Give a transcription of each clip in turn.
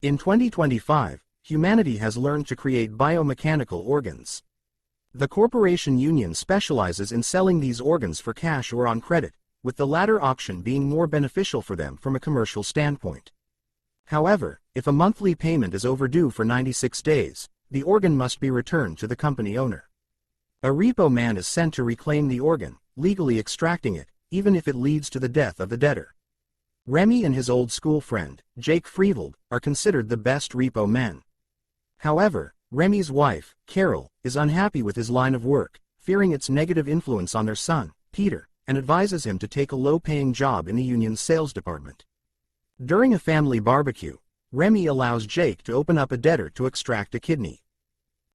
In 2025, humanity has learned to create biomechanical organs. The corporation union specializes in selling these organs for cash or on credit, with the latter option being more beneficial for them from a commercial standpoint. However, if a monthly payment is overdue for 96 days, the organ must be returned to the company owner. A repo man is sent to reclaim the organ, legally extracting it, even if it leads to the death of the debtor. Remy and his old school friend, Jake Freevold, are considered the best repo men. However, Remy's wife, Carol, is unhappy with his line of work, fearing its negative influence on their son, Peter, and advises him to take a low-paying job in the union's sales department. During a family barbecue, Remy allows Jake to open up a debtor to extract a kidney.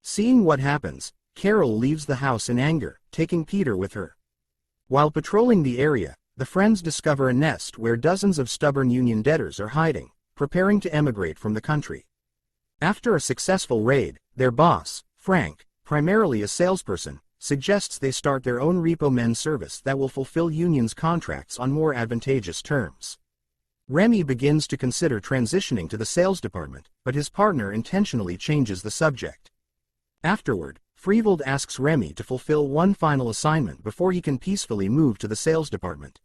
Seeing what happens, Carol leaves the house in anger, taking Peter with her. While patrolling the area, the friends discover a nest where dozens of stubborn union debtors are hiding, preparing to emigrate from the country. After a successful raid, their boss, Frank, primarily a salesperson, suggests they start their own repo men service that will fulfill unions' contracts on more advantageous terms. Remy begins to consider transitioning to the sales department, but his partner intentionally changes the subject. Afterward, Freevold asks Remy to fulfill one final assignment before he can peacefully move to the sales department.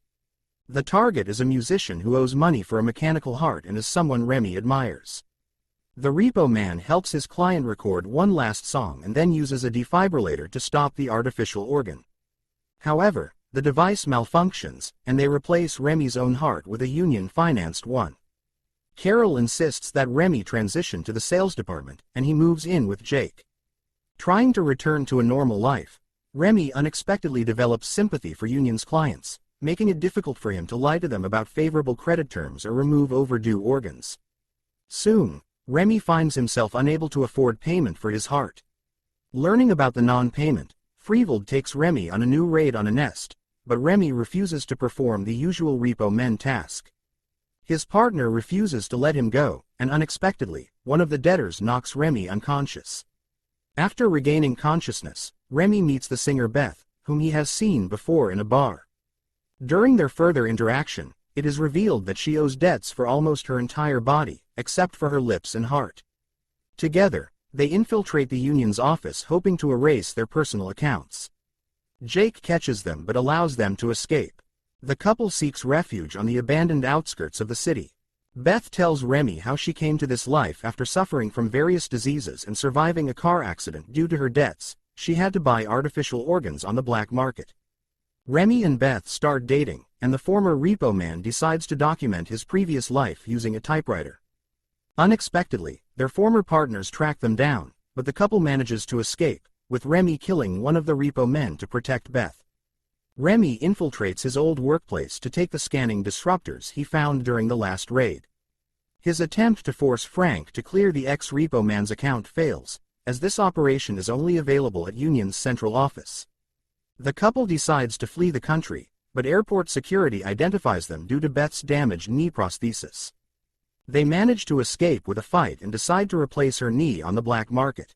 The target is a musician who owes money for a mechanical heart and is someone Remy admires. The repo man helps his client record one last song and then uses a defibrillator to stop the artificial organ. However, the device malfunctions, and they replace Remy's own heart with a union-financed one. Carol insists that Remy transition to the sales department, and he moves in with Jake. Trying to return to a normal life, Remy unexpectedly develops sympathy for union's clients, making it difficult for him to lie to them about favorable credit terms or remove overdue organs. Soon, Remy finds himself unable to afford payment for his heart. Learning about the non-payment, Freevold takes Remy on a new raid on a nest, but Remy refuses to perform the usual repo men task. His partner refuses to let him go, and unexpectedly, one of the debtors knocks Remy unconscious. After regaining consciousness, Remy meets the singer Beth, whom he has seen before in a bar. During their further interaction, it is revealed that she owes debts for almost her entire body, except for her lips and heart. Together, they infiltrate the union's office hoping to erase their personal accounts. Jake catches them but allows them to escape. The couple seeks refuge on the abandoned outskirts of the city. Beth tells Remy how she came to this life after suffering from various diseases and surviving a car accident due to her debts. She had to buy artificial organs on the black market. Remy and Beth start dating, and the former repo man decides to document his previous life using a typewriter. Unexpectedly, their former partners track them down, but the couple manages to escape, with Remy killing one of the repo men to protect Beth. Remy infiltrates his old workplace to take the scanning disruptors he found during the last raid. His attempt to force Frank to clear the ex-repo man's account fails, as this operation is only available at Union's central office. The couple decides to flee the country, but airport security identifies them due to Beth's damaged knee prosthesis. They manage to escape with a fight and decide to replace her knee on the black market.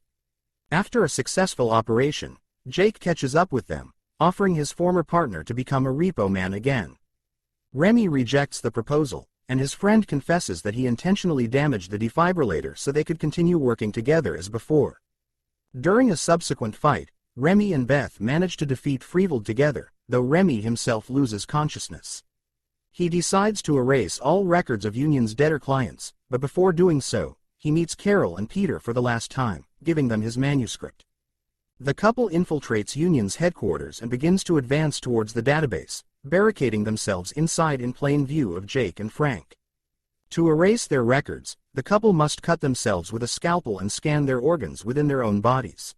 After a successful operation, Jake catches up with them, offering his former partner to become a repo man again. Remy rejects the proposal, and his friend confesses that he intentionally damaged the defibrillator so they could continue working together as before. During a subsequent fight, Remy and Beth manage to defeat Freevold together, though Remy himself loses consciousness. He decides to erase all records of Union's debtor clients, but before doing so, he meets Carol and Peter for the last time, giving them his manuscript. The couple infiltrates Union's headquarters and begins to advance towards the database, barricading themselves inside in plain view of Jake and Frank. To erase their records, the couple must cut themselves with a scalpel and scan their organs within their own bodies.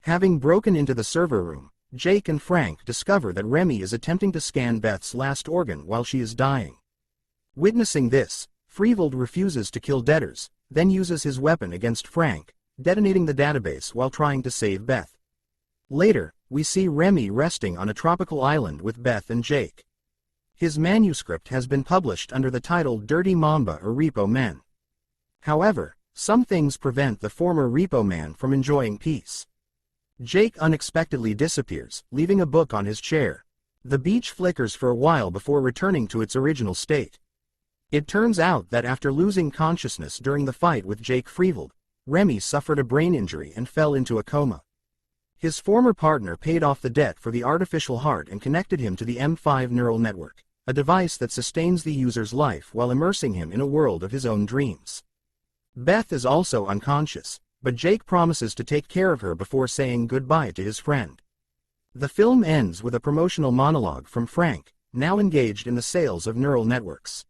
Having broken into the server room, Jake and Frank discover that Remy is attempting to scan Beth's last organ while she is dying. Witnessing this, Freevold refuses to kill debtors, then uses his weapon against Frank, detonating the database while trying to save Beth. Later, we see Remy resting on a tropical island with Beth and Jake. His manuscript has been published under the title Dirty Mamba or Repo Men. However, some things prevent the former repo man from enjoying peace. Jake unexpectedly disappears, leaving a book on his chair. The beach flickers for a while before returning to its original state. It turns out that after losing consciousness during the fight with Jake Freeveld, Remy suffered a brain injury and fell into a coma. His former partner paid off the debt for the artificial heart and connected him to the M5 neural network, a device that sustains the user's life while immersing him in a world of his own dreams. Beth is also unconscious, but Jake promises to take care of her before saying goodbye to his friend. The film ends with a promotional monologue from Frank, now engaged in the sales of neural networks.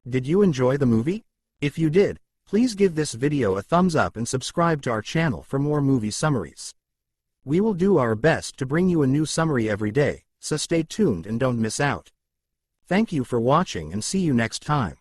Did you enjoy the movie? If you did, please give this video a thumbs up and subscribe to our channel for more movie summaries. We will do our best to bring you a new summary every day, so stay tuned and don't miss out. Thank you for watching and see you next time.